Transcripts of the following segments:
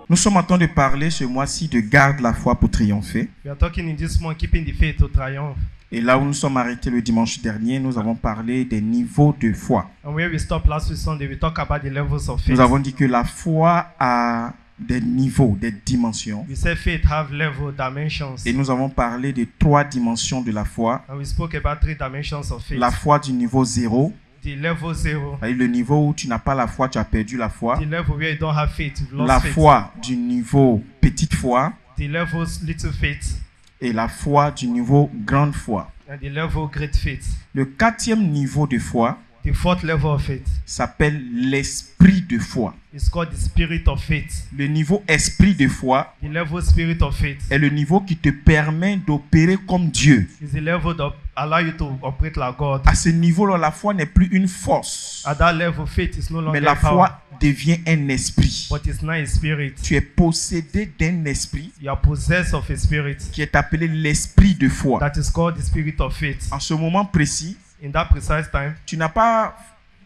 Nous sommes en train de parler ce mois-ci de garde la foi pour triompher. We are talking in this month, keeping the faith to triumph. Et là où nous sommes arrêtés le dimanche dernier, nous avons parlé des niveaux de foi. And where we stopped last week Sunday, we talked about the levels of faith. Nous avons dit que la foi a des niveaux, des dimensions. We said faith have level dimensions. Et nous avons parlé de 3 dimensions de la foi. And we spoke about 3 dimensions of faith. La foi du niveau 0. The level 0. Le niveau où tu n'as pas la foi, tu as perdu la foi. The level where you don't have faith, you've lost La faith. foi du niveau petite foi. The level little faith. Et la foi du niveau grande foi. And the level great faith. Le 4e niveau de foi The 4th level of faith s'appelle l'esprit de foi. is called the spirit of faith. Le niveau esprit de foi The level spirit of faith est le niveau qui te permet d'opérer comme Dieu. is the level that allow you to operate like God. À ce niveau-là, la foi n'est plus une force, At that level, faith is no mais longer la power, foi devient un esprit. but it's now a spirit. Tu es possédé d'un esprit You are possessed of a spirit qui est appelé l'esprit de foi. that is called the spirit of faith. En ce moment précis, In that precise time, tu n'as pas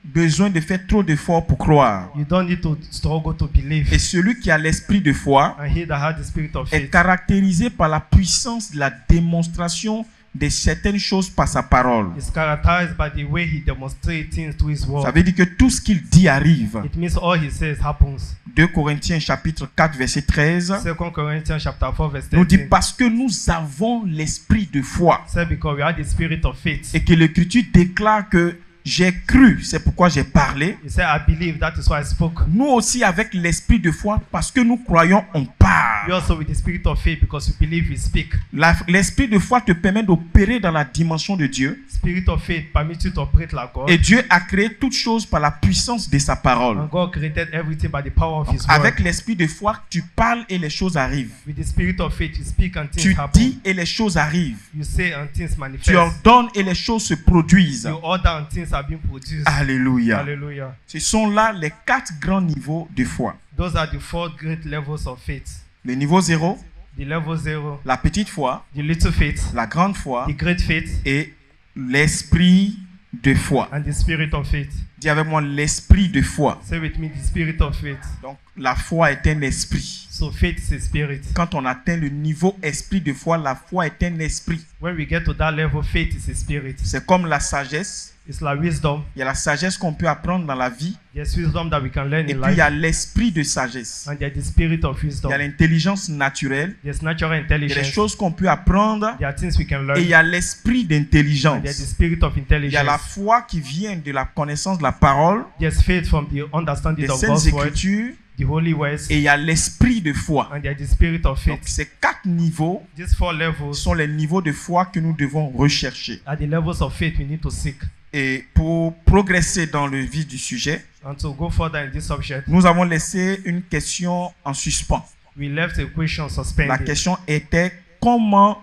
besoin de faire trop d'efforts pour croire. you don't need to struggle to believe. Et celui qui a l'esprit de foi And he that had the spirit of est faith caractérisé par la puissance de la démonstration de certaines choses par sa parole. is characterized by the way he demonstrates things to his Ça word. veut dire que tout ce qu'il dit arrive. It means all he says happens. 2 Corinthiens chapitre 4 verset 13 2 Corinthians chapter 4 verse nous dit 13. parce que nous avons l'esprit de foi. Said because we have the spirit of faith. Et que l'Écriture déclare que j'ai cru, c'est pourquoi j'ai parlé. He said, I believe, that is why I spoke. Nous aussi avec l'esprit de foi, parce que nous croyons, on parle. You also with the spirit of faith because you believe, we speak. L'esprit de foi te permet d'opérer dans la dimension de Dieu. Spirit of faith permits you to operate like God. Et Dieu a créé toutes choses par la puissance de sa parole. And God created everything by the power of His Avec word. l'esprit de foi, tu parles et les choses arrivent. With the spirit of faith, you speak and things Tu happen. dis et les choses arrivent. You say and things Tu manifest. ordonnes et les choses se produisent. You order and things are being produced. Alléluia. Hallelujah. Ce sont là les 4 grands niveaux de foi. Those are the 4 great levels of faith. Le niveau 0, The level 0, la petite foi, the little faith, la grande foi the great faith, et l'esprit de foi. and the spirit of faith. Dis avec moi l'esprit de foi. Say with me, the spirit of faith. Donc la foi est un esprit. So faith is a spirit. Quand on atteint le niveau esprit de foi, la foi est un esprit. When we get to that level, faith is a spirit. C'est comme la sagesse. It's like wisdom. Il y a la sagesse qu'on peut apprendre dans la vie. There's wisdom that we can learn Et in puis il life. y a l'esprit de sagesse. And there's the spirit of Il wisdom. y a l'intelligence naturelle. There's natural Il y a des intelligence. choses qu'on peut apprendre. There are things we can learn. Et il y a l'esprit And there's the d'intelligence. spirit of Il y a la intelligence. foi qui vient de la connaissance de la parole, There's faith from the understanding des of saintes God's word, écritures. the holy words, Et il y a l'esprit de foi. and there's the spirit of Donc faith. ces 4 niveaux These 4 levels sont les niveaux de foi que nous devons rechercher. are the levels of faith we need to seek. Et pour progresser dans le vif du sujet, And to go further in this subject, nous avons laissé une question en suspens. we left a question La suspended. question était comment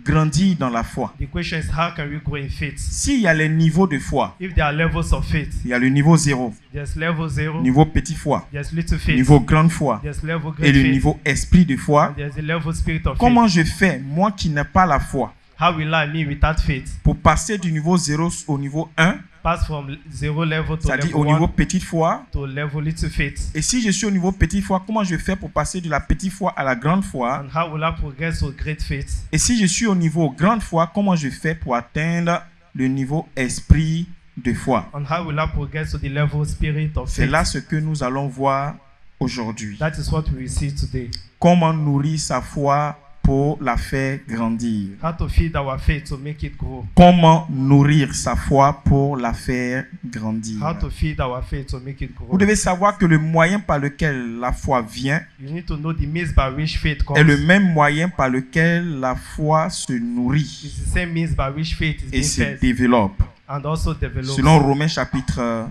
grandir dans la foi. The question is, how can we grow in faith? S'il y a les niveaux de foi, If there are levels of faith, il y a le niveau 0, there's level 0, niveau petit foi, there's little faith, niveau grande foi there's level et great le faith, niveau esprit de foi. and there's the level spirit of faith. Comment je fais, moi qui n'ai pas la foi, How will I, me without faith, pour passer du niveau 0 au niveau 1, pass from 0 level to c'est-à-dire level au niveau 1 petite foi? to level little faith? Et si je suis au niveau petite foi, comment je fais pour passer de la petite foi à la grande foi? And how will I progress to great faith? Et si je suis au niveau grande foi, comment je fais pour atteindre le niveau esprit de foi? And how will I progress to the level spirit of C'est faith? là ce que nous allons voir aujourd'hui. That is what we will see today. Comment nourrir sa foi pour la faire grandir? How to feed our faith to make it grow. Comment nourrir sa foi pour la faire grandir? How to feed our faith to make it grow. Vous devez savoir que le moyen par lequel la foi vient You need to know the means by which faith comes. est le même moyen par lequel la foi se nourrit It's the same means by which faith is et being se fed développe. and also develops. Selon Romains chapitre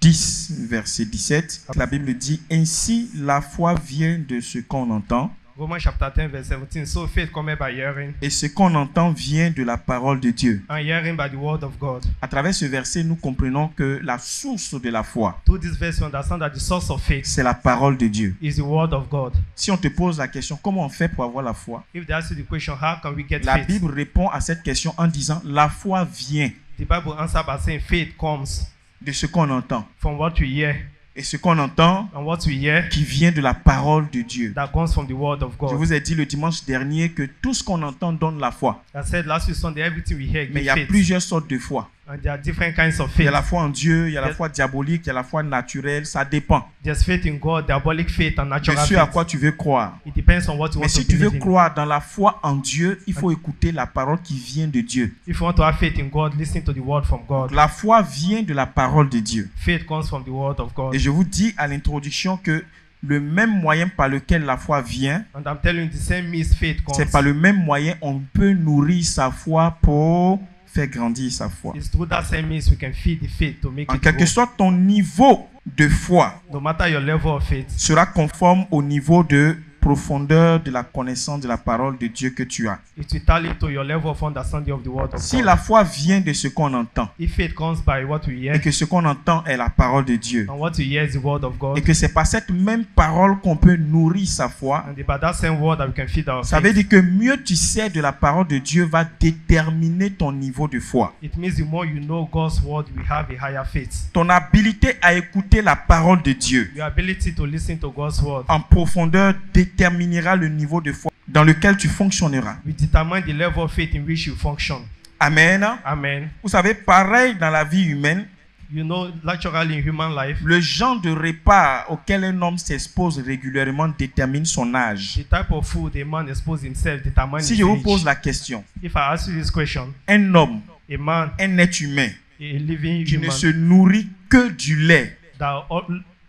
10, verset 17, la Bible dit « Ainsi la foi vient de ce qu'on entend, Romans chapter 10 verse 17. So faith comes by hearing, et ce qu'on entend vient de la parole de Dieu. and hearing by the word of God. » À travers ce verset, nous comprenons que la source de la foi, Through this verse, we understand that the source of faith c'est la parole de Dieu. is the word of God. Si on te pose la question « Comment on fait pour avoir la foi ?» If they ask you the question, how can we get La faith? Bible répond à cette question en disant « La foi vient The Bible answers by saying faith comes de ce qu'on entend. from what we hear. Et ce qu'on entend and what we hear qui vient de la parole de Dieu. that comes from the word of Je God. vous ai dit le dimanche dernier que tout ce qu'on entend donne la foi. I said last week Sunday, everything we hear Mais il y gives a faith. plusieurs sortes de foi. And there are different kinds of Il y faith. a la foi en Dieu, il y a la Yes. foi diabolique, il y a la foi naturelle, ça dépend There's faith in God, diabolic faith and de natural ce à faith. quoi tu veux croire. It depends on what you Mais want to si tu veux believe in. croire dans la foi en Dieu, il faut écouter la parole qui vient de Dieu. If you want to have faith in God, listen to the word from God. La foi vient de la parole de Dieu. Faith comes from the word of God. Et je vous dis à l'introduction que le même moyen par lequel la foi vient, And I'm telling you, the same means faith comes. c'est par le même moyen on peut nourrir sa foi pour faire grandir sa foi. It's through that same means we can feed the faith to make En it quelque grow. sorte, ton niveau de foi No matter your level of faith, sera conforme au niveau de profondeur de la connaissance de la parole de Dieu que tu as. it will tally to your level of understanding of the word of Si God. la foi vient de ce qu'on entend, If faith comes by what we hear, et que ce qu'on entend est la parole de Dieu, and what we hear is the word of God, et que c'est par cette même parole qu'on peut nourrir sa foi, and by that same word that we can feed our ça veut faith, dire que mieux tu sais de la parole de Dieu va déterminer ton niveau de foi. it means the more you know God's word, we have a higher faith. Ton habilité à écouter la parole de Dieu Your ability to listen to God's word en profondeur déterminera le niveau de foi dans lequel tu fonctionneras. will determine the level of faith in which you function. Amen. Amen. Vous savez, pareil dans la vie humaine, You know, naturally in human life, le genre de repas auquel un homme s'expose régulièrement détermine son âge. the type of food a man exposes himself determines Si his je vous age. pose la question, If I ask you this question, un homme, a man, un être humain a living qui ne human se nourrit que du lait, that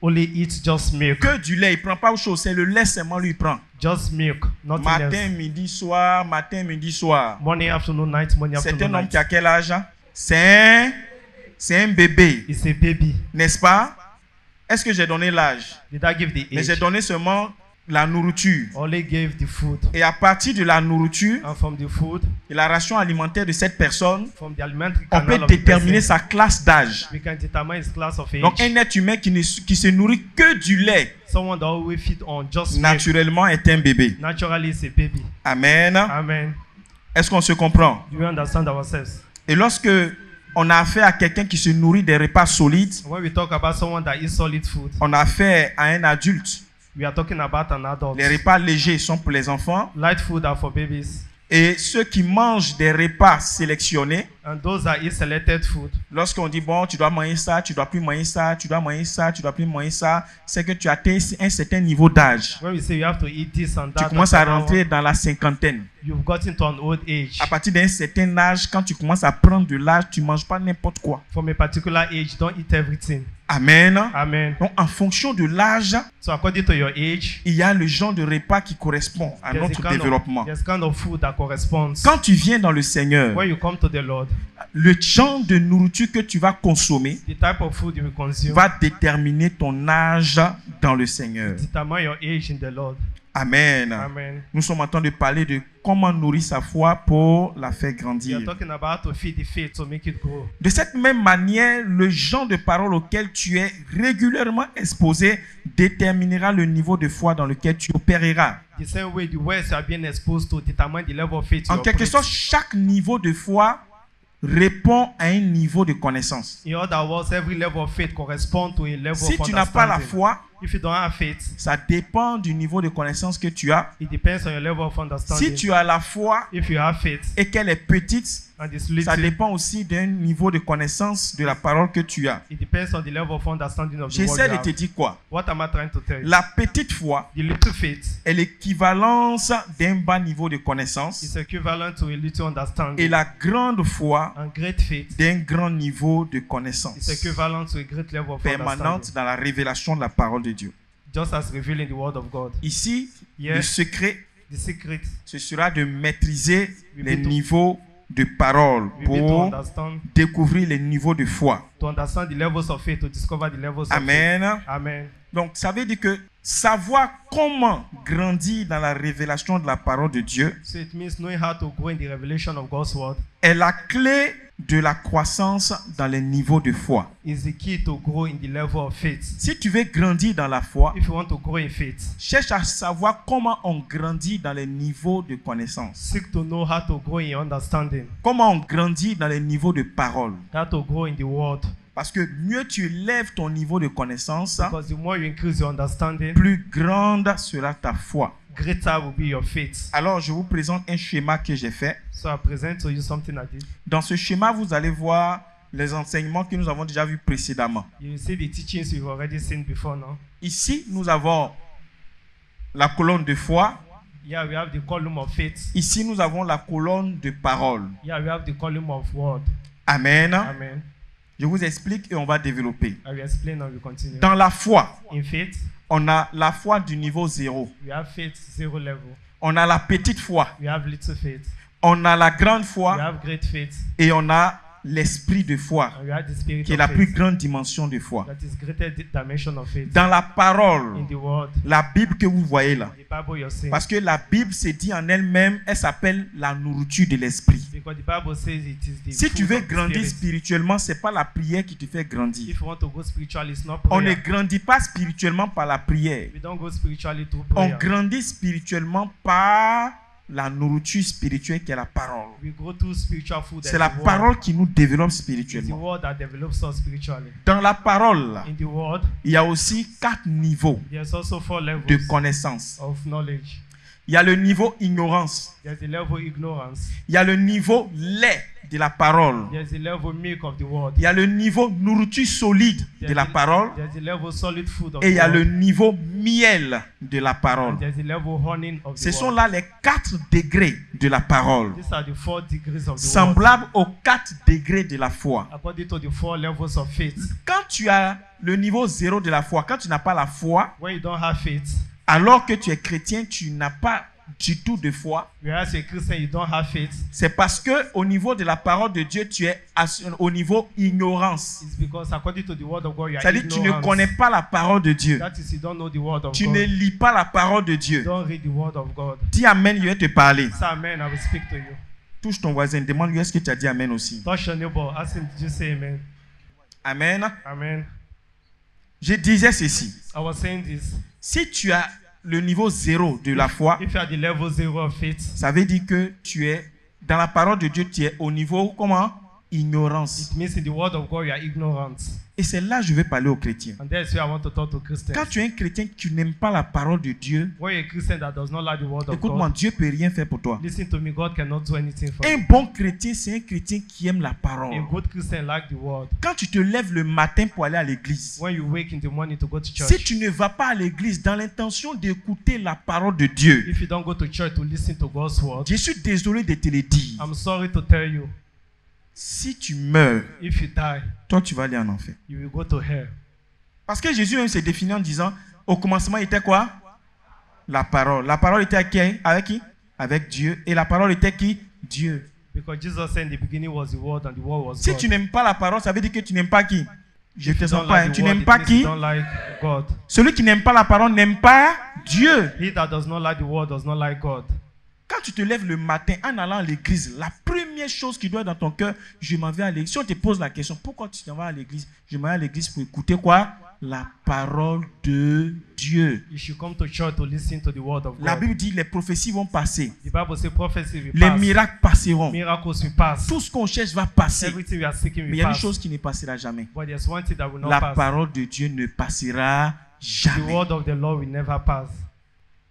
only eats just milk, que du lait, il ne prend pas autre chose, c'est le lait seulement lui prend. just milk, nothing Matin, else. midi, soir, matin, midi, soir. Morning, afternoon, night, morning, C'est afternoon, un homme night. qui a quel âge? C'est un bébé, It's a baby. n'est-ce pas? Est-ce que j'ai donné l'âge? Did I give the Mais j'ai age? donné seulement la nourriture. Only gave the food. Et à partir de la nourriture And from the food, et la ration alimentaire de cette personne, from the alimentary on canal peut of the déterminer person, sa classe d'âge. we can determine his class of age. Donc un être humain qui se nourrit que du lait, Someone that always feed on just milk, naturellement est un bébé. naturally is a baby. Amen. Amen. Est-ce qu'on se comprend? Do we understand ourselves? Et lorsque on a affaire à quelqu'un qui se nourrit des repas solides, When we talk about someone that eats solid food, on a affaire à un adulte. we are talking about an adult. Les repas légers sont pour les enfants. Light food are for babies. Et ceux qui mangent des repas sélectionnés, And those that eat selected food, lorsqu'on dit, bon, tu dois manger ça, tu dois plus manger ça, tu dois manger ça, tu dois plus manger ça, c'est que tu atteins un certain niveau d'âge. when we say you have to eat this and Tu that, commences and à that rentrer one, dans la cinquantaine. you've gotten to an old age. À partir d'un certain âge, quand tu commences à prendre de l'âge, tu ne manges pas n'importe quoi. From a particular age, don't eat everything. Amen. Amen. Donc, en fonction de l'âge, So according to your age, il y a le genre de repas qui correspond à notre développement. there's kind of food that corresponds. Quand tu viens dans le Seigneur, When you come to the Lord, le genre de nourriture que tu vas consommer the type of food you will consume va déterminer ton âge dans le Seigneur. determine your age in the Lord. Amen. Amen. Nous sommes en train de parler de comment nourrir sa foi pour la faire We grandir. are talking about to feed the faith to make it grow. De cette même manière, le genre de parole auquel tu es régulièrement exposé déterminera le niveau de foi dans lequel tu opéreras. The same way the words you are being exposed to determine the level of faith you En quelque operate. sorte, chaque niveau de foi répond à un niveau de connaissance. In other words, every level of faith corresponds to a level Si of tu n'as pas la understanding. foi, If you don't have faith, ça dépend du niveau de connaissance que tu as. it depends on your level of understanding. Si tu as la foi If you have faith et qu'elle est petite, and it's ça little, dépend aussi d'un niveau de connaissance de la parole que tu as. it depends on the level of understanding of the word J'essaie you de te have. dire quoi? What am I trying to tell you? La petite foi The little faith est l'équivalence d'un bas niveau de connaissance is equivalent to a little et understanding. la grande foi And great faith d'un grand niveau de is connaissance equivalent to a great level of permanente understanding. dans la révélation de la parole de Dieu. Just as revealed in the word of God. Ici, le Yes, secret, the secret ce sera de maîtriser We les need to- niveaux de parole we need to pour understand, découvrir les niveaux de foi. to understand the levels of faith, to discover the levels of faith. Amen. Amen. Donc, ça veut dire que savoir comment grandir dans la révélation de la parole de Dieu So it means knowing how to grow in the revelation of God's word est la clé de la croissance dans les niveaux de foi. is the key to grow in the level of faith. Si tu veux grandir dans la foi, If you want to grow in faith, cherche à savoir comment on grandit dans les niveaux de connaissance. seek to know how to grow in understanding, Comment on grandit dans les niveaux de parole. how to grow in the word. Parce que mieux tu élèves ton niveau de connaissance, Because the more you increase your understanding, plus grande sera ta foi. greater will be your faith. Alors, je vous présente un schéma que j'ai fait. So I present to you something I did. Dans ce schéma, vous allez voir les enseignements que nous avons déjà vus précédemment. You will see the teachings you've already seen before now. Ici, nous avons la colonne de foi. Here we have the column of faith. Ici, nous avons la colonne de parole. Here we have the column of word. Amen. Amen. Je vous explique et on va développer. I will explain and we continue. Dans la foi, In faith, on a la foi du niveau 0. we have faith 0 level. On a la petite foi. We have little faith. On a la grande We foi. have great faith. Et on a l'esprit de foi, And we have the spirit qui est of la plus faith. grande dimension de foi. That is greater dimension of faith. Dans la In parole, the word, la Bible que vous voyez là, the Bible you're saying. parce que la Bible se dit en elle-même, elle s'appelle la nourriture de l'esprit. Because the Bible says it is the Si tu food veux of the grandir spirit. spirituellement, c'est pas la prière qui te fait grandir. If you want to go spiritual, it's not On ne prayer. grandit pas spirituellement par la prière. We don't go spiritually through On prayer. grandit spirituellement par la nourriture spirituelle qui est la parole. We go through spiritual food. C'est and la the word. parole qui nous développe It's the spirituellement. word that develops us spiritually. Dans la parole, là, In the word, il y a aussi 4 niveaux there's also 4 levels de connaissance. of knowledge. Il y a le niveau ignorance. There's the level ignorance. Il y a le niveau lait de la parole. There's the level milk of the word. Il y a le niveau nourriture solide de la parole. There's the level solid food of Et il y a the le word. niveau miel de la parole. And there's the level honey of the Ce sont word. là les 4 degrés de la parole, These are the 4 degrees of the word. semblables aux 4 degrés de la foi. According to the 4 levels of faith. Quand tu as le niveau 0 de la foi, quand tu n'as pas la foi, When you don't have faith, alors que tu es chrétien, tu n'as pas du tout de foi, whereas you're a Christian, you don't have faith. c'est parce que au niveau de la parole de Dieu, tu es au niveau ignorance. It's because according to the word of God, you are C'est-à-dire que tu ne ignorant. connais pas la parole de Dieu. That is, you don't know the word of Tu God. ne lis pas la parole de Dieu. Don't read the word of God. Dis Amen, je vais te parler. Say amen, I will speak to you. Touche ton voisin, demande-lui est-ce que tu as dit Amen aussi. Touch your neighbor, ask him, did you say amen? Amen. Amen. Je disais ceci. I was saying this. Si tu as le niveau 0 de la foi, If you are the level 0 of faith, ça veut dire que tu es, dans la parole de Dieu, tu es au niveau, comment? Ignorance. it means in the word of God you are ignorant. Et c'est là que je vais parler aux chrétiens. And that's where I want to talk to Christians. Quand tu es un chrétien qui n'aime pas la parole de Dieu, When you're a Christian that does not like the word of écoute-moi, God, Dieu ne peut rien faire pour toi. listen to me, God cannot do anything for Un you. bon chrétien, c'est un chrétien qui aime la parole. A good Christian like the word. Quand tu te lèves le matin pour aller à l'église, When you wake in the morning to go to church, si tu ne vas pas à l'église dans l'intention d'écouter la parole de Dieu, if you don't go to church to listen to God's word, je suis désolé de te le dire. I'm sorry to tell you, Si tu meurs, if you die, toi tu vas aller en enfer. you will go to hell. Parce que Jésus même s'est défini en disant, au commencement il était quoi? La parole. La parole était avec qui? Avec Dieu. Et la parole était qui? Dieu. Because Jesus said in the beginning was the word and the word was Si God. tu n'aimes pas la parole, ça veut dire que tu n'aimes pas qui? Je If te you sens don't pas. like the Tu word, n'aimes it pas means qui? you don't like God. Celui qui n'aime pas la parole n'aime pas Dieu. He that does not like the word does not like God. Quand tu te lèves le matin en allant à l'église, la première chose qui doit être dans ton cœur, je m'en vais à l'église. Si on te pose la question, pourquoi tu t'en vas à l'église? Je m'en vais à l'église pour écouter quoi? La parole de Dieu. You should come to church to listen to the word of La God. Bible dit les prophéties vont passer. The Bible says prophecy will Les pass. miracles passeront. Miracles will pass. Tout ce qu'on cherche va passer. Everything we are seeking Mais il will y a une pass. chose qui ne passera jamais. But there's one thing that will not La pass. parole de Dieu ne passera The jamais. word of the Lord will never pass.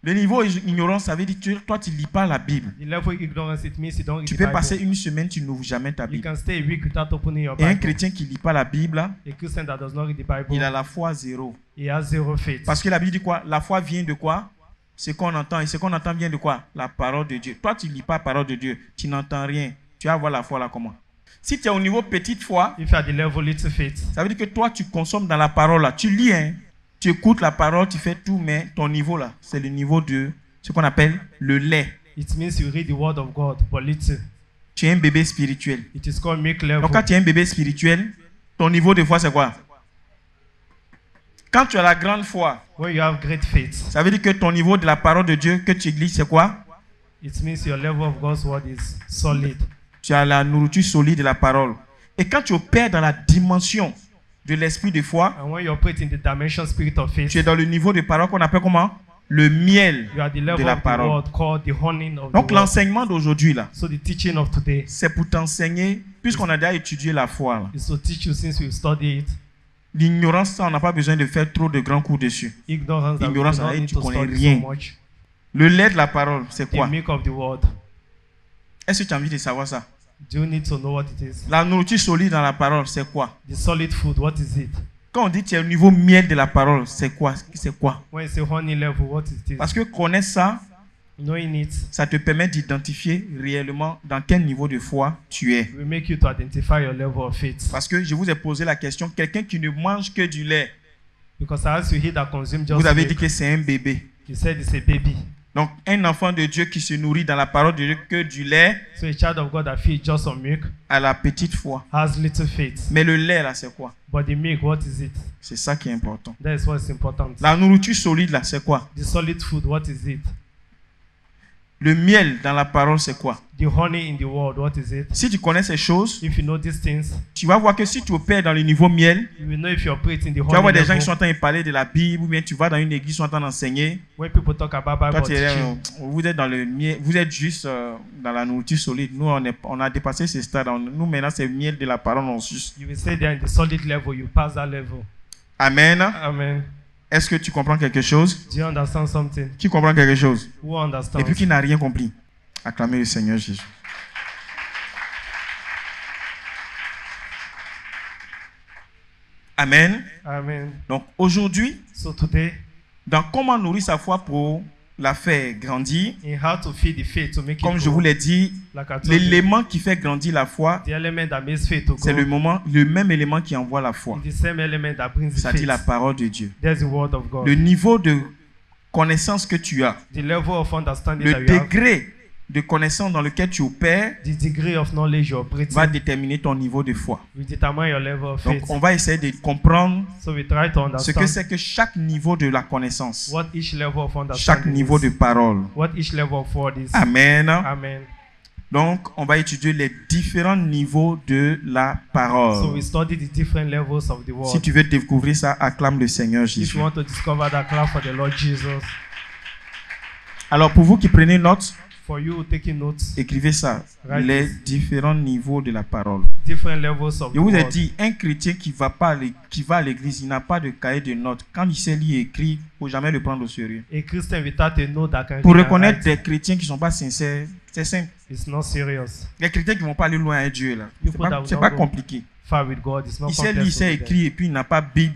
Le niveau ignorance, ça veut dire que toi, tu ne lis pas la Bible. The level of ignorance, it means you don't read Tu the peux Bible. passer une semaine, tu n'ouvres jamais ta You Bible. can stay a week without opening your Et un Bible. chrétien qui ne lit pas la Bible, A Christian that does not read the Bible, il a la foi 0. he has zero faith. Parce que la Bible dit quoi? La foi vient de quoi? Ce qu'on entend. Et ce qu'on entend vient de quoi? La parole de Dieu. Toi, tu ne lis pas la parole de Dieu. Tu n'entends rien. Tu vas avoir la foi là comment? Si tu es au niveau petite foi, If you are the level little faith, ça veut dire que toi, tu consommes dans la parole là. Tu lis, hein? Tu écoutes la parole, tu fais tout, mais ton niveau là, c'est le niveau de ce qu'on appelle le lait. it means you read the word of God, but little. Tu es un bébé spirituel. It is called milk level. Donc quand tu es un bébé spirituel, ton niveau de foi c'est quoi? Quand tu as la grande foi, When you have great faith, ça veut dire que ton niveau de la parole de Dieu que tu églises c'est quoi? it means your level of God's word is solid. Tu as la nourriture solide de la parole. Et quand tu opères dans la dimension de l'esprit de foi, And when you operate in the dimension spirit of faith, tu es dans le niveau de parole qu'on appelle comment? Le miel you are the de level la of the parole. word called the honey of Donc the word. l'enseignement d'aujourd'hui là, So the teaching of today c'est pour t'enseigner Puisqu'on a déjà étudié la foi, là, is to teach you since we've studied it. l'ignorance, ça, on n'a pas besoin de faire trop de grands cours dessus. Ignorance that we do Ignorance, not là, need tu to connais study rien. so much. Le lait de la parole, c'est The quoi? milk of the word. Est-ce que tu as envie de savoir ça? Do you need to know what it is? La nourriture solide dans la parole, c'est quoi? The solid food, what is it? Quand on dit tu es au niveau miel de la parole, c'est quoi? C'est quoi? When it's a honey level, what it is? Parce que connaître ça, Knowing it ça te permet d'identifier réellement dans quel niveau de foi tu es. will make you to identify your level of faith. Parce que je vous ai posé la question, quelqu'un qui ne mange que du lait, Because as you hear that consume just vous avez dit milk, que c'est un bébé. you said it's a baby. Donc, un enfant de Dieu qui se nourrit dans la parole de Dieu que du lait So a child of God that feeds just on milk a la petite foi. has little faith. Mais le lait, là, c'est quoi? But the milk, what is it? C'est ça qui est important. That is what's important. La nourriture solide, là, c'est quoi? The solid food, what is it? Le miel dans la parole, c'est quoi? The honey in the world, what is it? Si tu connais ces choses, If you know these things, tu vas voir que si tu opères dans le niveau miel, you will know if you operate in the tu vas honey voir des gens level. qui sont en train de parler de la Bible, ou bien tu vas dans une église, ils sont en train d'enseigner. When people talk about Toi, Bible tu es, teaching, vous êtes dans le miel, vous êtes juste dans la nourriture solide. Nous, on a dépassé ce stade. Nous, maintenant, c'est le miel de la parole, on suce. you will say they're in the solid level, you pass that level. Amen. Amen. Est-ce que tu comprends quelque chose? Do you understand something? Qui comprend quelque chose? Who understands? Et puis qui n'a rien compris? Acclamez le Seigneur Jésus. Amen. Amen. Donc aujourd'hui, So today, dans comment nourrir sa foi pour la faire grandir, in how to feed the faith to make comme it je grow, vous l'ai dit, like I told you, l'élément qui fait grandir la foi, the element that makes faith to c'est grow, le même élément qui envoie la foi. is the same element that brings the C'est-à-dire la faith. parole de Dieu. There's the word of God. Le niveau de connaissance que tu as, The level of understanding le that you have, degré de connaissance dans lequel tu opères the degree of knowledge you're operating va déterminer ton niveau de foi. will determine your level of Donc faith. on va essayer de comprendre So we try to ce que understand c'est que chaque niveau de la connaissance, what each level of chaque understanding niveau de is, parole. what each level of word is. Amen. Amen. Donc on va étudier les différents niveaux de la So parole. we study the different levels of the Si word. tu veux découvrir ça, acclame le Seigneur If Jésus. you want to discover that, clap for the Lord Jesus. Alors pour vous qui prenez note, For you taking notes, écrivez ça, Write les this. différents niveaux de la parole. different levels of Je the vous ai word. dit, un chrétien qui va à l'église, il n'a pas de cahier de notes. Quand il sait lire et écrire, il ne faut jamais le prendre au sérieux. A Christian without a note that can Pour read and reconnaître write, des chrétiens qui ne sont pas sincères, c'est simple. it's not serious. Les chrétiens qui ne vont pas aller loin avec Dieu, là. People that will C'est not pas go compliqué. Far with God, it's not Il sait lire, il complex. sait to read them. écrire et puis il n'a pas Bible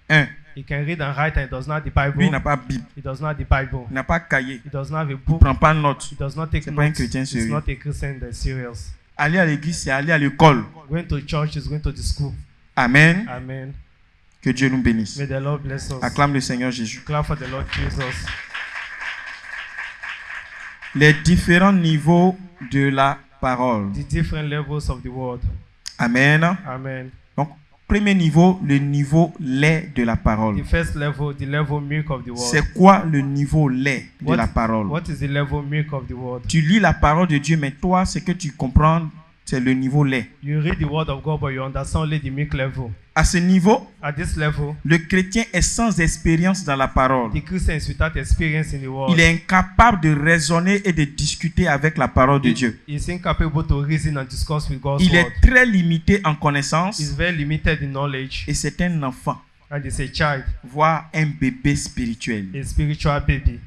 1. He can read and write and he does not have the Lui, il n'a Bible. pas Bible. He does not have the Bible. Il n'a pas cahier. He does not have a Il ne book. prend pas de notes. He does not take C'est pas un notes. chrétien It's sérieux. not a Christian that's serious. Aller à l'église, c'est aller à l'école. Going to church is going to the school. Amen. Amen. Que Dieu nous bénisse. May the Lord bless us. Acclame le Seigneur Jésus. Clap for the Lord Jesus. Les différents niveaux de la parole. The different levels of the word. Amen. Amen. Donc, premier niveau, le niveau lait de la parole. The first level, the level milk of the word. C'est quoi le niveau lait de What- la parole? What is the level milk of the word? Tu lis la parole de Dieu, mais toi, ce que tu comprends, c'est le niveau lait. You read the word of God, but you understand only the milk level. À ce niveau, At this level, le chrétien est sans expérience dans la parole. the Christian is without experience in the word. Il est incapable de raisonner et de discuter avec la parole de Dieu. He is incapable to reason and discuss with God's Il word. est très limité en He is connaissance very limited in knowledge, et c'est un enfant, and is a child, voire un bébé spirituel. a spiritual baby.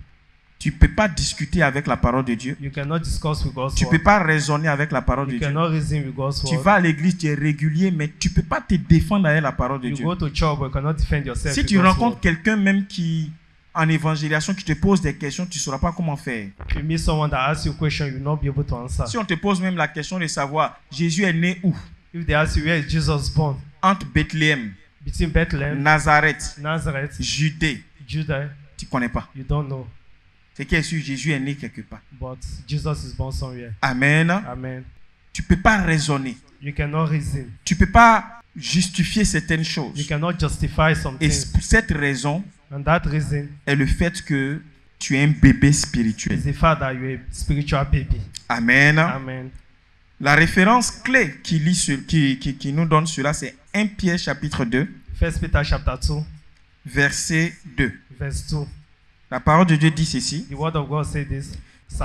Tu ne peux pas discuter avec la parole de Dieu. You cannot discuss with God's Tu ne peux word. pas raisonner avec la parole de You Dieu. cannot reason with God's Tu word. vas à l'église, tu es régulier, mais tu ne peux pas te défendre avec la parole de You Dieu. go to church, but you cannot defend yourself. Si with tu God's rencontres word. quelqu'un même qui, en évangélisation, qui te pose des questions, tu ne sauras pas comment faire. If you meet someone that asks you a question, you will not be able to answer. Si on te pose même la question de savoir, Jésus est né où? If they ask you where is Jesus born, Entre Bethléem, between Bethlehem, Nazareth, Nazareth, Judée, Judah, tu ne connais pas. you don't know. C'est qu'il est sûr, Jésus est né quelque part. But Jesus is born somewhere. Amen. Amen. Tu ne peux pas raisonner. You cannot reason. Tu ne peux pas justifier certaines You choses. cannot justify Et something. cette raison And that reason est le fait que tu es un bébé spirituel. is the fact that you're a spiritual baby. Amen. Amen. La référence clé qui nous donne cela, c'est 1 Pierre chapitre 2, 1 Peter chapter 2, verset 2. verse 2. La parole de Dieu dit ceci. The word of God says this.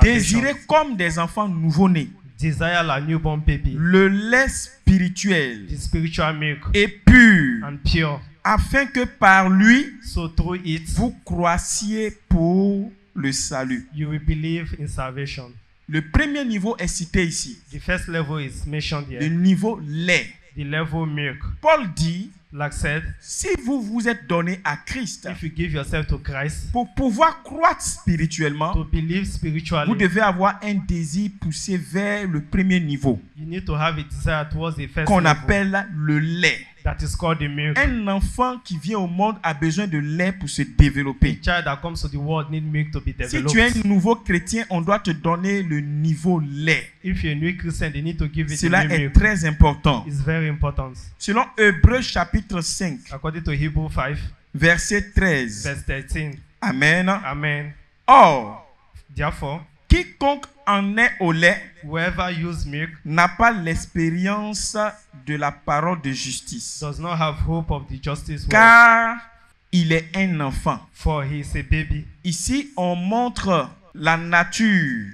Désirez comme des enfants nouveau-nés. desire la newborn baby, le lait spirituel the spiritual milk, et pur, and pure, afin que par lui, so through it vous croissiez pour le salut. you will believe in salvation. Le premier niveau est cité ici, The first level is mentioned le here, niveau lait. the level milk. Paul dit, Like said, si vous vous êtes donné à Christ, if you give yourself to Christ, pour pouvoir croître spirituellement, to believe vous spiritually, devez avoir un désir poussé vers le premier niveau, you need to have a desire towards the first qu'on level, appelle le lait. that is called the milk. Un enfant qui vient au monde a besoin de lait pour se développer. A child that comes to the world need milk to be Si developed. tu es un nouveau chrétien, on doit te donner le niveau lait. If you're a new Christian, they need to give it the Cela new est milk. très important. It's very important. Selon Hébreux chapitre 5, According to Hebrew 5, verset 13. verse 13. Amen. Amen. Or, Therefore, quiconque en est au lait whoever uses milk n'a pas l'expérience de la parole de justice, does not have hope of the justice world, car il est un enfant. for he is a baby. Ici, on montre la nature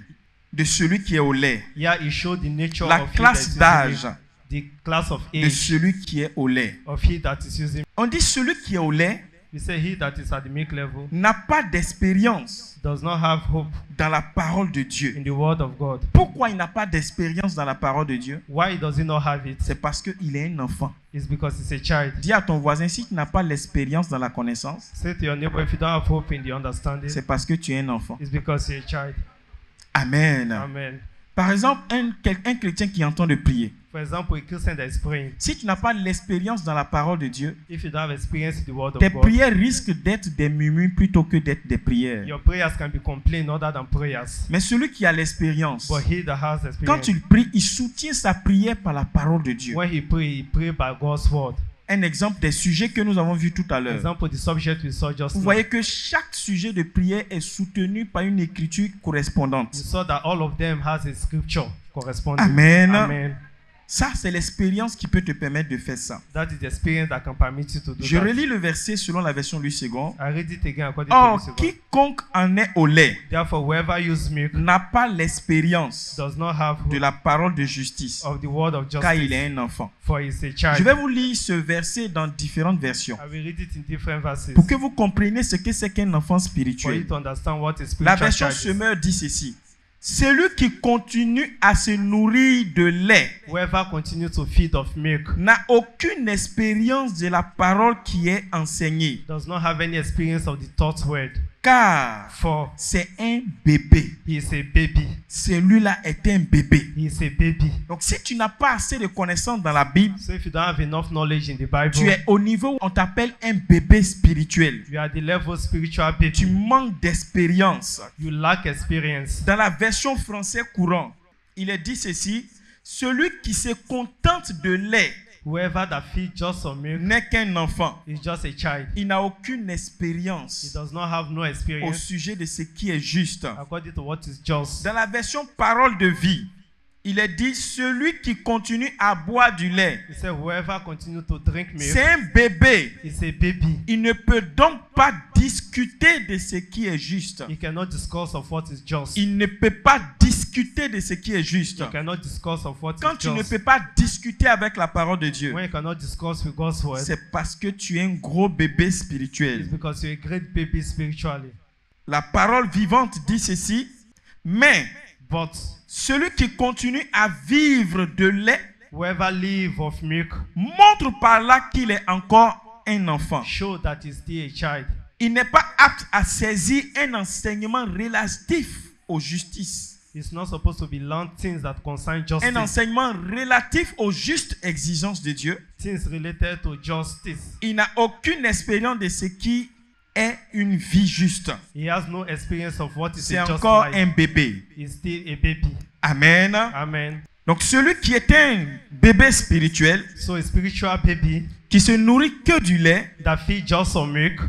de celui qui est au lait, Here he showed the nature la of he that classe is using d'âge milk, the class of de age celui qui est au lait. of he that is using. On dit celui qui est au lait We say he that is at the milk level n'a pas d'expérience does not have hope dans la parole de Dieu. in the word of God. Pourquoi il n'a pas d'expérience dans la parole de Dieu? Why does he not have it? C'est parce qu'il est un enfant. It's because he's a child. Dis à ton voisin, si tu n'as pas l'expérience dans la connaissance, Say to your neighbor, if you don't have hope in the understanding, c'est parce que tu es un enfant. it's because you're a child. Amen. Amen. Par exemple, un chrétien qui entend de prier. For example, a Christian that is praying, Si tu n'as pas l'expérience dans la parole de Dieu, if you don't have experience in the word of tes God, prières risquent d'être des murmures plutôt que d'être des prières. your prayers can be complained other than prayers. Mais celui qui a l'expérience, But he that has quand experience, il prie, il soutient sa prière par la parole de Dieu. when he pray by God's word. Un exemple des sujets que nous avons vus tout à l'heure. Example, the subject we saw just Vous now. voyez que chaque sujet de prière est soutenu par une écriture You correspondante. saw that all of them has a scripture corresponding. Amen. Amen. Ça, c'est l'expérience qui peut te permettre de faire ça. That is the experience that can permit you to do Je that. relis le verset selon la version Louis II. I read it again according to Or, the second. quiconque en est au lait Therefore, whoever uses milk n'a pas l'expérience does not have de hope la parole de justice, of the word of car il justice, est un enfant. for he is a Je child. vais vous lire ce verset dans différentes versions I will read it in different verses pour que vous compreniez ce que c'est qu'un enfant for you spirituel. to understand what a La spiritual version child is. Semeur dit ceci. Celui qui continue à se nourrir de lait Whoever continues to feed of milk n'a aucune expérience de la parole qui est enseignée, does not have any experience of the taught word, car for c'est un bébé. he is a baby. Celui-là est un bébé. He is a baby. Donc si tu n'as pas assez de connaissances dans la Bible, So if you don't have enough knowledge in the Bible, tu es au niveau où on t'appelle un bébé spirituel. you are the level spiritual Tu baby. manques d'expérience. You lack experience. Dans la version française courant, il est dit ceci. Celui qui se contente de lait Whoever that feeds just on milk n'est qu'un enfant. is just a child. Il n'a aucune He expérience does not have no au experience sujet de ce qui est juste. according to what is just. Dans la version parole de vie, il est dit celui qui continue à boire du lait, He said, whoever continues to drink milk c'est un bébé. is a baby. Il ne peut donc pas discuter de ce qui est juste. He cannot discuss of what is just. Il ne peut pas discuter de ce qui est juste. He cannot discuss of what Quand is tu ne just. peux pas discuter avec la parole de Dieu, When you cannot discuss with God's word, c'est parce que tu es un gros bébé it's spirituel. because you're a great baby spiritually. La parole vivante dit ceci, mais But celui qui continue à vivre de lait whoever live of milk montre par là qu'il est encore un enfant. show that he's still a child. Il n'est pas apte à saisir un enseignement relatif aux justices. He's not supposed to be learned things that concern justice, Un enseignement relatif aux justes exigences de Dieu. things related to justice. Il n'a aucune expérience de ce qui est une vie juste. He has no experience of what is C'est a just encore life. un bébé. He's still a baby. Amen. Amen. Donc celui qui est un bébé spirituel, So a spiritual baby qui se nourrit que du lait, that feeds just on milk,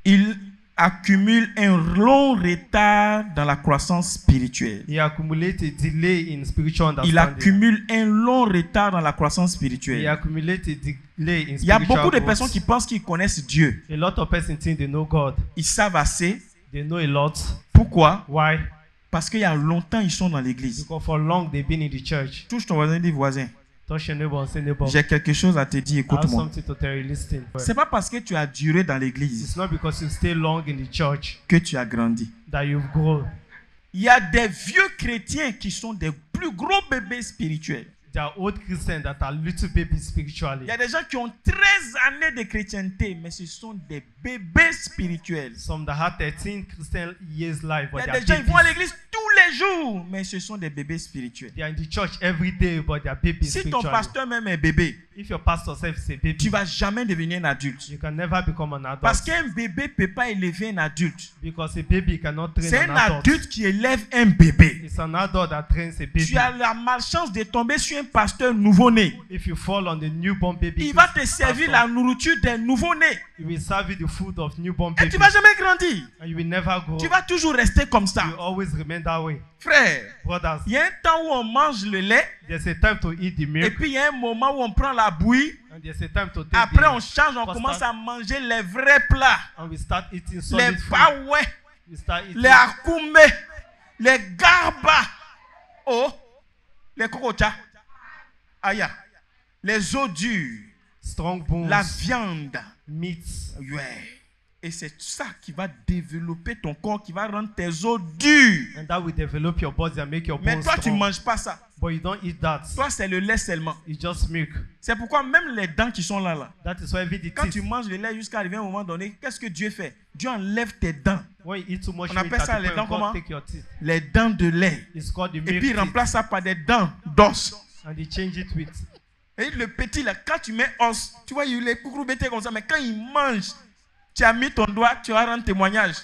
il accumule un long retard dans la croissance spirituelle. he accumulates a delay in spiritual Il understanding. accumule un long retard dans la croissance He spirituelle. accumulates a delay in Il y a spiritual beaucoup de growth. personnes qui pensent qu'ils connaissent Dieu. A lot of persons think they know God. Ils savent assez. They know a lot. Pourquoi? Why? Parce qu'il y a longtemps, ils sont dans l'église. Because for long they've been in the church. Touche ton voisin, dis voisin. Touch your neighbor and say, neighbor, J'ai quelque chose à te dire, I have écoute-moi. something to tell you. Listen. C'est pas parce que tu as duré dans l'église It's not because you stay long in the church que tu as grandi. that you've grown. Il y a des vieux chrétiens qui sont des plus gros bébés spirituels. There are old Christians that are little babies spiritually. Il y a des gens qui ont 13 années de chrétienté, mais ce sont des bébés spirituels. Some that have 13 Christian years life, Il but y they a are des gens qui vont à babies. l'église tous les jours, mais ce sont des bébés spirituels. They are in the church every day, but they are babies Si ton spiritually. pasteur même est bébé, If your pastor self is a baby, tu ne vas jamais devenir un adulte. you can never become an adult. Parce qu'un bébé ne peut pas élever un adulte. Because a baby cannot train C'est an un adult. adulte qui élève un bébé. It's an adult that trains a baby. Tu as la malchance de tomber sur un pasteur nouveau-né. If you fall on the newborn baby, Il va te servir la nourriture des nouveau-nés. He will serve you the food of newborn Et baby. tu ne vas jamais grandir. And you will never grow. Tu vas toujours rester comme ça. You always remain that way. Frère, Brothers, il y a un temps où on mange le lait. there's a time to eat the Et milk. puis il y a un moment où on prend la bouillie. And there's a time to take Après on the change, on commence à manger les vrais plats. and we start eating Les solid food. paouais, We start eating les akoumé, les garba. Oh, les cocotas. Aïe, les os durs, strong bones, la viande. meats. Ouais. Et c'est ça qui va développer ton corps, qui va rendre tes os durs. And that will develop your body and make your Mais bones toi, tu ne strong. manges pas ça. But you don't eat that. Toi, c'est le lait seulement. It's just milk. C'est pourquoi même les dents qui sont là, That is why even the quand tu teeth, manges le lait jusqu'à arriver à un moment donné, qu'est-ce que Dieu fait? Dieu enlève tes dents. when you eat too much On meat, appelle ça at the les point dents God comment? take your teeth. Les dents de lait. It's called the Et milk puis il teeth. remplace ça par des dents d'os. And they change it with. Et le petit là, quand tu mets os, tu vois, il est coucou bêté comme ça, mais quand il mange, tu as mis ton doigt, tu vas rendre témoignage.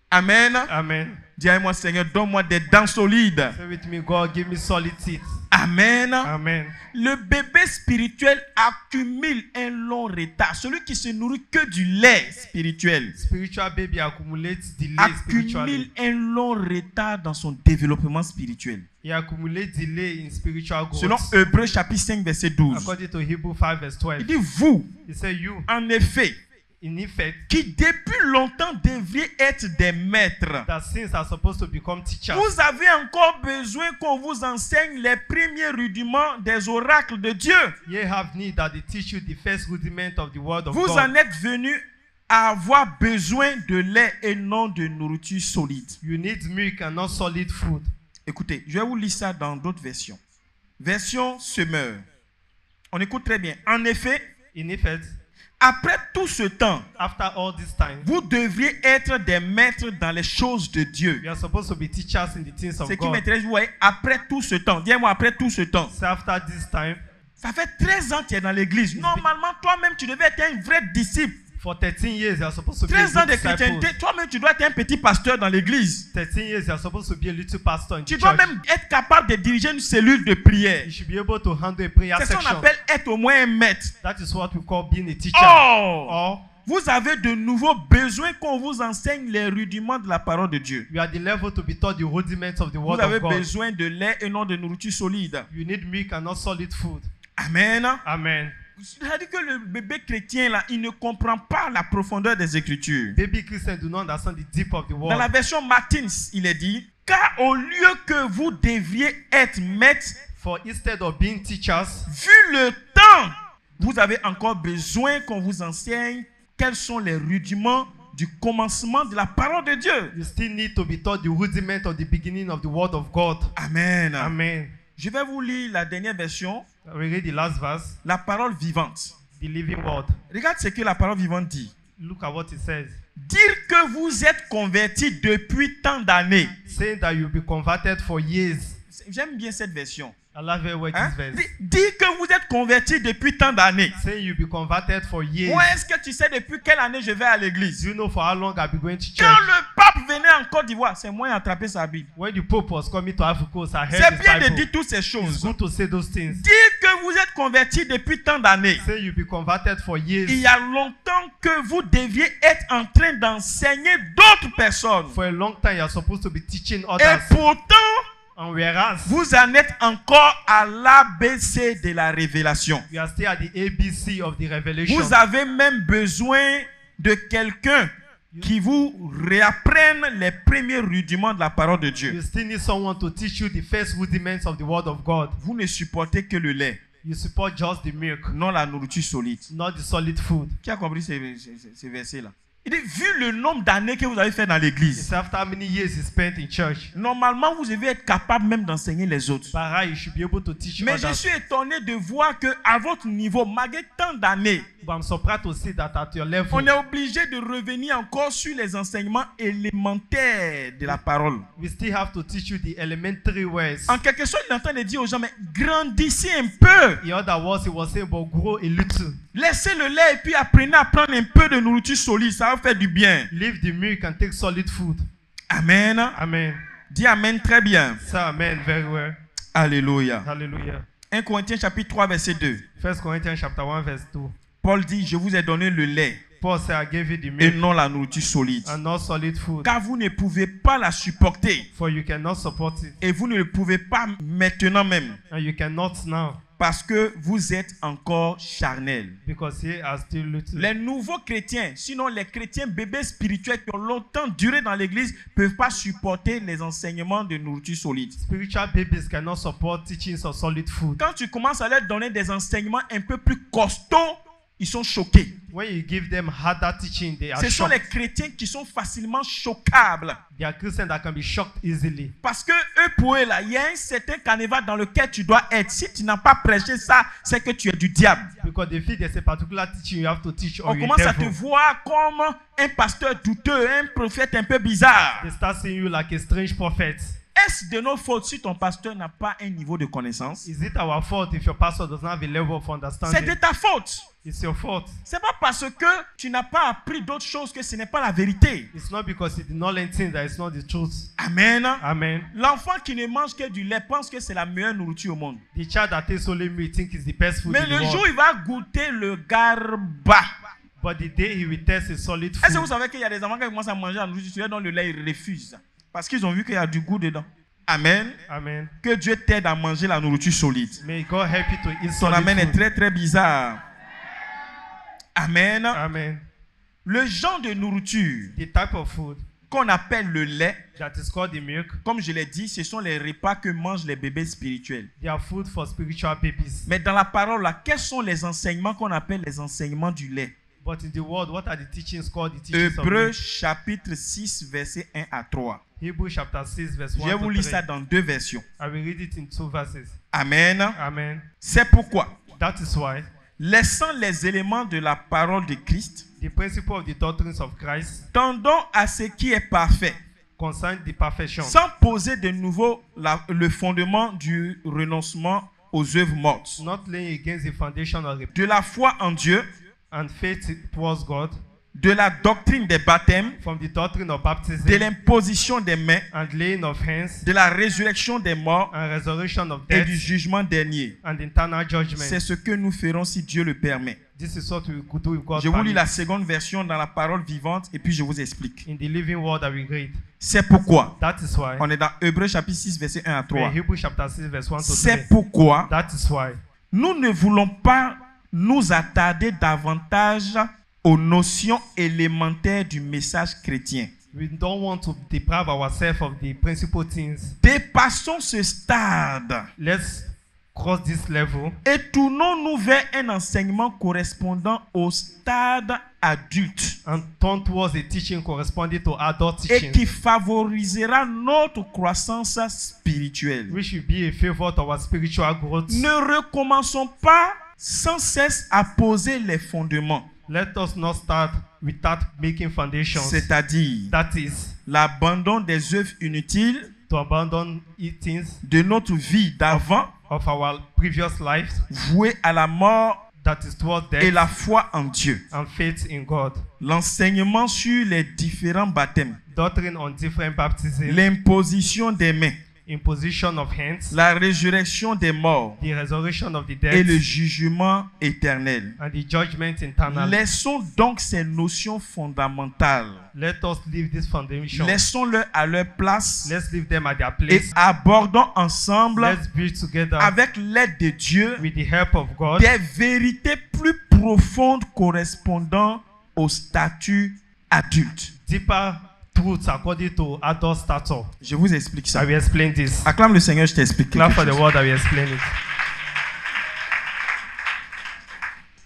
Amen. Amen. Dis à moi, Seigneur, donne-moi des dents solides. Say with me, God, give me solid teeth. Amen. Amen. Le bébé spirituel accumule un long retard. Celui qui se nourrit que du lait spirituel Spiritual baby accumulates delay spiritually. accumule un long retard dans son développement spirituel. He accumulates delay in spiritual growth. Selon Hébreux chapitre 5 verset 12. According to Hebrews 5 verse 12. Il dit vous, He said you, en effet, in effect, qui depuis longtemps devriez être des maîtres. that since are supposed to become teachers, Vous avez encore besoin qu'on vous enseigne les premiers rudiments des oracles de Dieu. ye have need that they teach you the first rudiment of the word of Vous God. en êtes venus à avoir besoin de lait et non de nourriture solide. You need milk and not solid food. Écoutez, je vais vous lire ça dans d'autres versions. Version Semeur. On écoute très bien. En effet, In effect, après tout ce temps, after all this time, vous devriez être des maîtres dans les choses de Dieu. you are supposed to be teachers in the things of Ce qui God. m'intéresse, vous voyez, après tout ce temps. Dis-moi, après tout ce temps. So after this time, Ça fait 13 ans que tu es dans l'église. Normalement, toi-même, tu devais être un vrai disciple. for 13 years, you are supposed to be a 13 ans de good disciple. chrétienté, toi-même, tu dois être un petit pasteur dans l'église. 13 years, you are supposed to be a little pastor in Tu the dois church. même être capable de diriger une cellule de prière. You should be able to handle a prayer C'est ce qu'on section. appelle être au moins un maître. That is what we call being a teacher. Oh! Or Vous avez de nouveau besoin qu'on vous enseigne les rudiments de la parole de Dieu. you are the level to be taught the rudiments of the Vous word avez of God. besoin de lait et non de nourriture solide. You need milk and not solid food. Amen. Amen. C'est-à-dire que le bébé chrétien, là, il ne comprend pas la profondeur des Écritures. Baby Christians do not understand the deep of the Dans la word. version Martins, il est dit, car au lieu que vous devriez être maîtres, For instead of being teachers, vu le temps, vous avez encore besoin qu'on vous enseigne quels sont les rudiments du commencement de la parole de Dieu. you still need to be taught the rudiment of the beginning of the word of God. Amen. Amen. Je vais vous lire la dernière version, We read the last verse, la parole vivante. the living word. Regarde ce que la parole vivante dit. Look at what it says. Dire que vous êtes convertis depuis tant d'années. Saying that you'll be converted for years. J'aime bien cette version. I love it with Hein? this verse. Dire que vous êtes convertis depuis tant d'années. Saying you'll be converted for years. Où est-ce que tu sais depuis quelle année je vais à l'église? Do you know for how long I've been going to Quand church? le pape venait en Côte d'Ivoire, c'est moi qui ai attrapé sa Bible. When the Pope was coming to Africa, I C'est heard his bien de Bible. dire toutes ces It's choses. good to say those things. Dire que vous êtes convertis depuis tant d'années. Say you'll be converted for years. Il y a longtemps que vous deviez être en train d'enseigner d'autres personnes. For a long time, you're supposed to be teaching Et others. pourtant, And whereas vous en êtes encore à l'ABC de la révélation. we are still at the ABC of the revelation. Vous avez même besoin de quelqu'un qui vous réapprennent les premiers rudiments de la parole de You Dieu. still need someone to teach you the first rudiments of the word of God. Vous ne supportez que le lait, You support just the milk, non la nourriture solide. not the solid food. Qui a compris ces versets-là? Il dit, vu le nombre d'années que vous avez fait dans l'église, It's after how many years you spent in church. normalement, vous devez être capable même d'enseigner les autres. By right, you should be able to teach Mais je others. suis étonné de voir qu'à votre niveau, malgré tant d'années, But I'm surprised to see that at your level, on est obligé de revenir encore sur les enseignements élémentaires de la parole. we still have to teach you the elementary words. En quelque sorte, il est en train de dire aux gens, mais grandissez un peu. In other words, he was saying, but grow a little. Laissez le lait et puis apprenez à prendre un peu de nourriture solide. Ça va faire du bien. Leave the milk and take solid food. Amen. Amen. Dis amen très bien. Say amen very well. Alléluia. Hallelujah. 1 Corinthiens chapitre 3 verset 2. 1 Corinthians chapter 1 verse 2. Paul dit, je vous ai donné le lait Paul said, I gave you the et milk non la nourriture solide. and not solid food, Car vous ne pouvez pas la supporter. for you cannot support it, Et vous ne le pouvez pas maintenant même. and you cannot now, Parce que vous êtes encore charnel. because ye are still little. Les nouveaux chrétiens, sinon les chrétiens bébés spirituels qui ont longtemps duré dans l'église, ne peuvent pas supporter les enseignements de nourriture solide. Spiritual babies cannot support teachings of solid food. Quand tu commences à leur donner des enseignements un peu plus costauds, ils sont choqués. When you give them harder teaching, they are Ce sont les shocked. chrétiens qui sont facilement choquables. They are Christians that can be shocked easily. Parce que eux, pour eux, là, il y a un certain carnaval dans lequel tu dois être. Si tu n'as pas prêché ça, c'est que tu es du diable. Because they feel there's a particular teaching you have to teach or On you commence à te devil. voir comme un pasteur douteux, un prophète un peu bizarre. They start seeing you like a strange prophet. Est-ce de notre faute si ton pasteur n'a pas un niveau de connaissance? Is it our fault if your pastor does not have a level of C'est de understanding? ta faute. It's your fault. C'est pas parce que tu n'as pas appris d'autres choses que ce n'est pas la vérité. It's not because he did not learn things that it's not the truth. Amen. Amen. L'enfant qui ne mange que du lait pense que c'est la meilleure nourriture au monde. The child that takes only milk thinks it's the best food Mais in the le world. jour où il va goûter le garba. But the day he will taste a solid Est-ce que vous food, savez qu'il y a des enfants qui commencent à manger la nourriture dont le lait ils refusent? Parce qu'ils ont vu qu'il y a du goût dedans. Amen. amen. Que Dieu t'aide à manger la nourriture solide. May God help you to eat Ton solid amen est food. très très bizarre. Amen. Amen. Le genre de nourriture The type of food qu'on appelle le lait, that is called the milk, comme je l'ai dit, ce sont les repas que mangent les bébés spirituels. they are food for spiritual babies. Mais dans la parole, là, quels sont les enseignements qu'on appelle les enseignements du lait? But in the world, what are the teachings called? The teachings of Hébreux milk? chapitre 6, versets 1 à 3. Hebrews chapter 6 verse Je vais 1 vous to lire 3. ça dans deux versions. I will read it in 2 verses. Amen. Amen. C'est pourquoi, That is why laissant les éléments de la parole de Christ, the principle of the doctrines of Christ tendons à ce qui est parfait, concern the perfection, sans poser de nouveau le fondement du renoncement aux œuvres mortes, not laying against the foundation of the de la foi en Dieu, and faith towards God, de la doctrine des baptêmes, from the doctrine of baptism de l'imposition des mains, and laying of hands de la résurrection des morts and resurrection of et death du jugement dernier. and eternal judgment. C'est ce que nous ferons si Dieu le permet. This is what we could do with God. Je vous lis la seconde version dans la parole vivante et puis je vous explique. In the living word that we read. C'est pourquoi, That is why. on est dans Hébreux chapitre 6 verset 1 à 3. Hebrews chapter 6 verse 1 to 3. C'est pourquoi That is why nous ne voulons pas nous attarder davantage aux notions élémentaires du message chrétien. we don't want to deprive ourselves of the principal things. Dépassons ce stade Let's cross this level et tournons-nous vers un enseignement correspondant au stade adulte and turn towards a teaching corresponding to adult et teaching, qui favorisera notre croissance spirituelle. which will be a favor to our spiritual growth. Ne recommençons pas sans cesse à poser les fondements, Let us not start without making foundations. c'est-à-dire That is, l'abandon des œuvres inutiles to abandon things de notre vie d'avant, of our previous lives, vouée à la mort that is towards et death la foi en Dieu. and faith in God. L'enseignement sur les différents baptêmes, Doctrine on different baptisms, l'imposition des mains, imposition of hands, la résurrection des morts the resurrection of the et le dead, jugement éternel. and the judgment eternal. Laissons donc ces notions fondamentales. Let us leave this foundation. Laissons-le à leur place Let's leave them at their et place. abordons ensemble, Let's be together avec l'aide de Dieu, with the help of God, des vérités plus profondes correspondant au statut adulte. Deeper truths according to adult stature. Je vous explique ça. I will explain this. Acclame le Seigneur, je t'explique Clap quelque for the chose. word, I will explain it.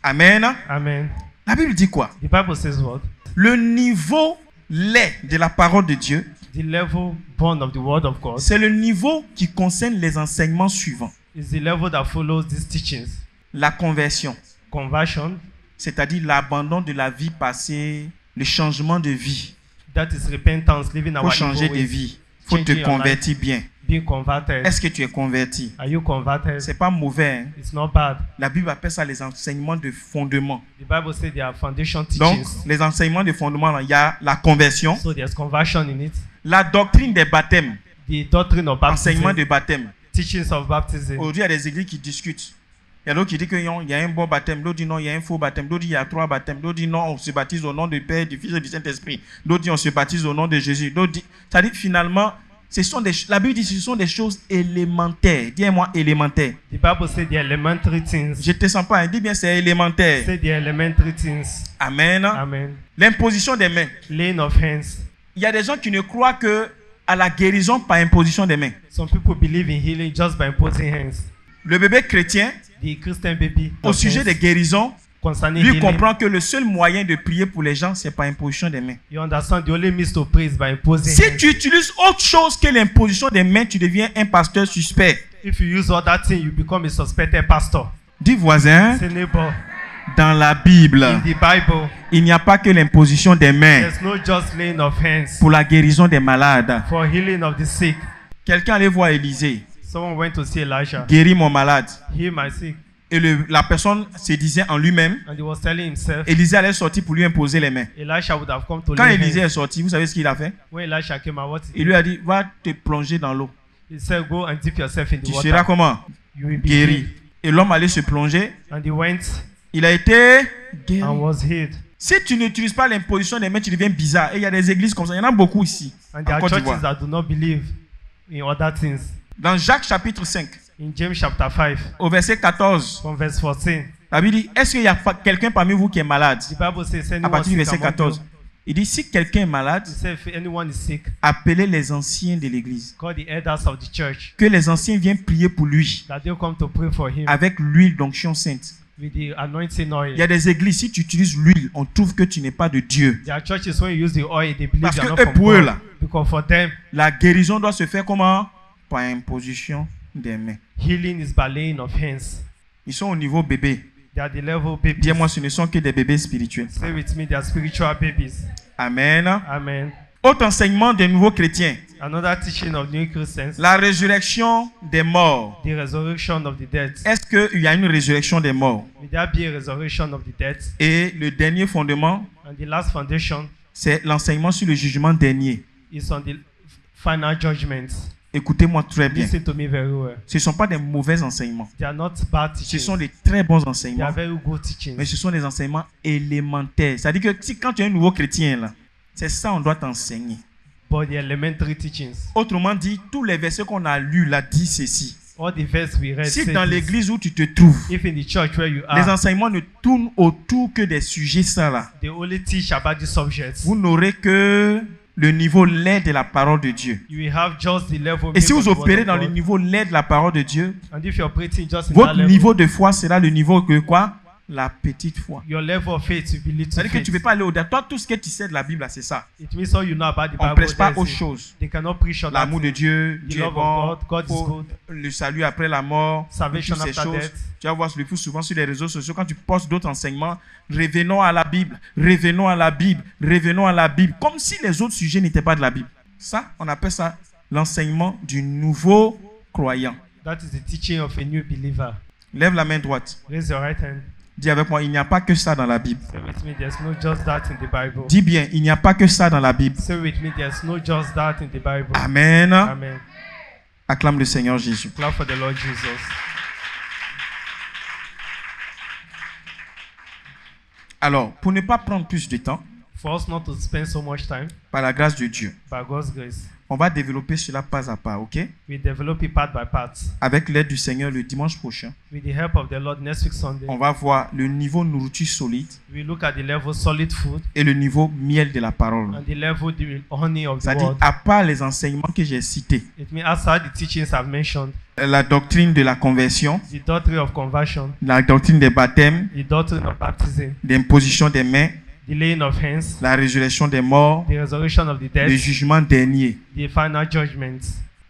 Amen. Amen. La Bible dit quoi? The Bible says what? Le niveau lait de la parole de Dieu, The level born of the word of God c'est le niveau qui concerne les enseignements suivants. is the level that follows these teachings. La conversion, Conversion, c'est-à-dire l'abandon de la vie passée, le changement de vie. that is repentance, living Il faut our changer evil de ways. vie. Il faut te Changing your convertir bien. Being converted. Est-ce que tu es converti? Are you converted? C'est pas mauvais. Hein? It's not bad. La Bible appelle ça les enseignements de fondement. The Bible says there are foundation Donc, teachings. les enseignements de fondement, là, il y a la conversion, So there's conversion in it. la doctrine des baptêmes, The doctrine of enseignement baptism, de baptême. teachings of baptism. Aujourd'hui, il y a des églises qui discutent. Il y a d'autres qui disent qu'il y a un bon baptême, d'autres disent non, il y a un faux baptême, d'autres disent il y a 3 baptêmes, d'autres disent non, on se baptise au nom du Père, du Fils et du Saint-Esprit, d'autres disent on se baptise au nom de Jésus, d'autres disent... C'est-à-dire finalement, la Bible dit que ce sont des choses élémentaires. Dis-moi élémentaires. The Bible says the elementary things. Je ne te sens pas, hein. Dis bien c'est élémentaire. Say the elementary things. Amen. Amen. L'imposition des mains. Laying of hands. Il y a des gens qui ne croient que à la guérison par imposition des mains. Some people believe in healing just by imposing hands. Le bébé chrétien, The Christian baby au of sujet hands des guérisons, concerning lui healing, comprend que le seul moyen de prier pour les gens, c'est par imposition des mains. you understand the only means to praise by imposing Si hands. tu utilises autre chose que l'imposition des mains, tu deviens un pasteur suspect. If you use all that thing, you become a suspected pastor. Dis voisin, Say neighbor, dans la Bible, in the Bible, il n'y a pas que l'imposition des mains there's no just laying of hands pour la guérison des malades. for healing of the sick. Quelqu'un allait voir Élisée, Someone went to see Elijah, guéris mon malade. heal my sick, Et la personne se disait en lui-même, and he was telling himself, Élisée allait sortir pour lui imposer les mains. Elisha would have come to Quand lay Élisée hands. est sorti, vous savez ce qu'il a fait? When Elisha came out, what he Il did? lui a dit, va te plonger dans l'eau. He said, go and dip yourself in the Tu water. seras comment? You will be Guéri. healed. Et l'homme allait se plonger. And he went Il a été guéri. and was healed. Si tu n'utilises pas l'imposition des mains, tu deviens bizarre. Et il y a des églises comme ça. Il y en a beaucoup ici. And there En are Côte churches d'Ivoire. that do not believe in other things. Dans Jacques chapitre 5, In James chapter 5, au verset 14, from verse 14, la Bible dit, est-ce qu'il y a quelqu'un parmi vous qui est malade? the Bible says, À anyone partir du sick verset among 14. you, Il dit, si quelqu'un est malade, he said, if anyone is sick, appelez les anciens de l'église. call the elders of the church, Que les anciens viennent prier pour lui that they'll come to pray for him avec l'huile d'onction sainte. with the anointing oil. Il y a des églises, si tu utilises l'huile, on trouve que tu n'es pas de Dieu. There are churches when you use the oil, they believe Parce they are que not eux, from pour eux, God. là, Because for them, la guérison doit se faire comment? Par imposition des mains. healing is by laying of hands. Ils sont au niveau bébé. They are the level babies. Dis-moi, ce ne sont que des bébés spirituels. Say with me, they are spiritual babies. Amen. Amen. Autre enseignement des nouveaux chrétiens. Another teaching of new Christians, La résurrection des morts. the resurrection of the dead. Est-ce qu'il y a une résurrection des morts? Will there be a resurrection of the dead? Et le dernier fondement, And the last foundation c'est l'enseignement sur le jugement dernier. is on the final judgment. Écoutez-moi très bien. Listen to me very well. Ce ne sont pas des mauvais enseignements. They are not bad Ce teachings. sont des très bons They enseignements. are very good teachings. Mais ce sont des enseignements élémentaires. C'est-à-dire que quand tu es un nouveau chrétien, là, c'est ça qu'on doit t'enseigner. But the elementary teachings. Autrement dit, tous les versets qu'on a lus là disent ceci. All the verse we read Si say dans this. l'église où tu te trouves, If in the church where you les are, enseignements ne tournent autour que des sujets ça là, they only teach about the subjects, vous n'aurez que le niveau lait de la parole de Dieu. you will have just the level. Et si of vous the word opérez of dans le God. niveau lait de la parole de Dieu, And if you're operating just in that votre level, niveau de foi sera le niveau que quoi? La petite foi. your level of faith will be little C'est-à-dire que faith. tu ne peux pas aller au-delà. Toi, tout ce que tu sais de la Bible, là, c'est ça. It means all you know about the On ne Bible. prêche pas that's autre it. chose. They cannot preach on that. L'amour de Dieu, The Dieu est love bon, of God, God is good. le salut après la mort, Salvation toutes ces after choses. death. Tu vas voir le plus souvent sur les réseaux sociaux, quand tu postes d'autres enseignements, revenons à la Bible, revenons à la Bible, revenons à la Bible, comme si les autres sujets n'étaient pas de la Bible. Ça, on appelle ça l'enseignement du nouveau croyant. That is the teaching of a new believer. Lève la main droite. Raise your right hand. Dis avec moi, il n'y a pas que ça dans la Bible. Say with me, there's no just that in the Bible. Dis bien, il n'y a pas que ça dans la Bible. Say with me, there's no just that in the Bible. Amen. Amen. Acclame le Seigneur Jésus. Clap for the Lord Jesus. Alors, pour ne pas prendre plus de temps, For us not to spend so much time, par la grâce de Dieu. by God's grace, On va développer cela pas à pas, ok? we develop it part by part. Avec l'aide du Seigneur, le dimanche prochain, With the help of the Lord, next week Sunday, on va voir le niveau nourriture solide we look at the level solid food et le niveau miel de la parole. and the level the honey of the C'est-à-dire, word. à part les enseignements que j'ai cités, It means outside the teachings I've mentioned, la doctrine de la conversion, the doctrine of conversion, la doctrine des baptêmes, the doctrine of baptism, l'imposition des mains, the laying of hands, la résurrection des morts, the resurrection of the dead, le jugement dernier. the final judgment.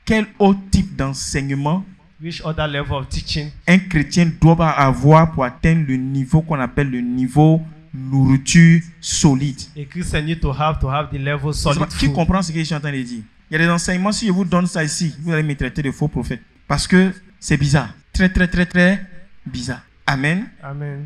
Quel autre type d'enseignement Which other level of teaching un chrétien doit avoir pour atteindre le niveau qu'on appelle le niveau nourriture solide? a Christian need to have the level solid Qui food? comprend ce que je suis en train de dire? Il y a des enseignements, si je vous donne ça ici, vous allez me traiter de faux prophète. Parce que c'est bizarre. Très, très, très, très bizarre. Amen. Amen.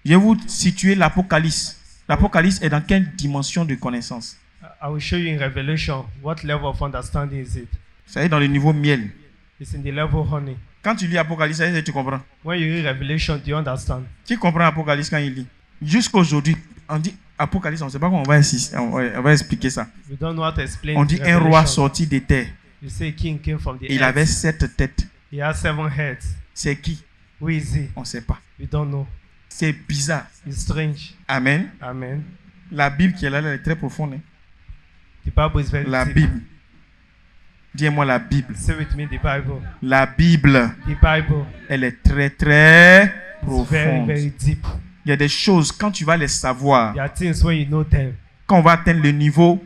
Je vais vous situer l'Apocalypse. L'Apocalypse est dans quelle dimension de connaissance? I will show you in Revelation what level of understanding is it. Ça est dans le niveau miel. It's in the level honey. Quand tu lis Apocalypse, ça y est, tu comprends. When you read Revelation, do you understand? Qui comprend Apocalypse quand il lit? Jusqu'aujourd'hui, on dit Apocalypse, on ne sait pas comment on va expliquer ça. We don't know how to explain. On dit un Revelation. roi sorti des terres. You say a king came from the Et il earth. avait 7 têtes. He has 7 heads. C'est qui? Who is he? On ne sait pas. We don't know. C'est bizarre. It's strange. Amen. Amen. La Bible qui est là, elle est très profonde. Hein. The Bible is very La deep. Bible. Dis-moi la Bible. Say with me, the Bible. La Bible, The Bible elle est très très is very, profonde. very deep. Il y a des choses, quand tu vas les savoir, There are things when you know them. quand on va atteindre le niveau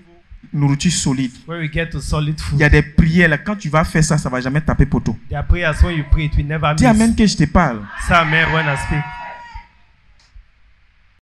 nourriture solide, When we get to solid il food, y a des prières, là, quand tu vas faire ça, ça ne va jamais taper poteau. there are prayers when you pray, it will never Dis miss. Amen que je te parle. Say amen when I speak.